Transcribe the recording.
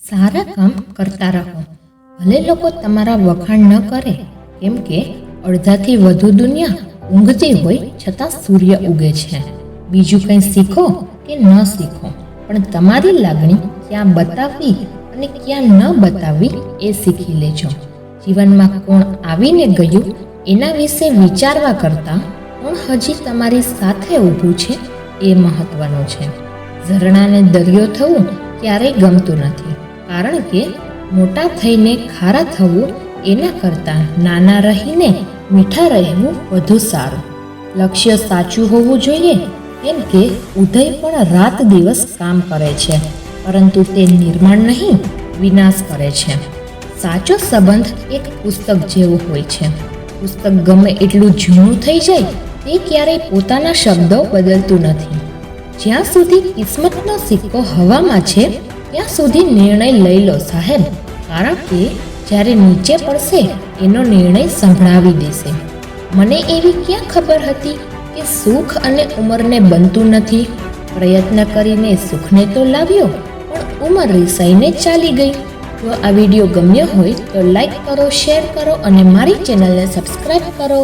સારા કામ કરતા રહો, ભલે લોકો તમારા વખાણ ન કરે, કેમ કે અડધાથી વધુ દુનિયા ઊંઘતી હોય છતાં સૂર્ય ઉગે છે. બીજું કંઈ શીખો કે ન શીખો, પણ તમારી લાગણી ક્યાં બતાવવી અને ક્યાં ન બતાવવી એ શીખી લેજો. જીવનમાં કોણ આવીને ગયું એના વિશે વિચારવા કરતાં કોણ હજી તમારી સાથે ઊભું છે એ મહત્વનું છે. ઝરણાને દરિયો થવું ક્યારેય ગમતું નથી, કારણ કે મોટા થઈને ખારા થવું એના કરતાં નાના રહીને મીઠા રહેવું વધુ સારું. લક્ષ્ય સાચું હોવું જોઈએ, કેમ કે ઉદય પણ રાત દિવસ કામ કરે છે, પરંતુ તે નિર્માણ નહીં, વિનાશ કરે છે. સાચો સંબંધ એક પુસ્તક જેવો હોય છે. પુસ્તક ગમે એટલું જૂનું થઈ જાય તે ક્યારેય પોતાના શબ્દો બદલતું નથી. જ્યાં સુધી કિસ્મતનો સિક્કો હવામાં છે ત્યાં સુધી નિર્ણય લઈ લો સાહેબ, કારણ કે જ્યારે નીચે પડશે એનો નિર્ણય સંભળાવી દેશે. મને એવી ક્યાં ખબર હતી કે સુખ અને ઉંમરને બનતું નથી. પ્રયત્ન કરીને સુખને તો લાવ્યો, પણ ઉંમર રિસાઈને ચાલી ગઈ. જો આ વિડીયો ગમ્યો હોય તો લાઈક કરો, શેર કરો અને મારી ચેનલને સબસ્ક્રાઈબ કરો.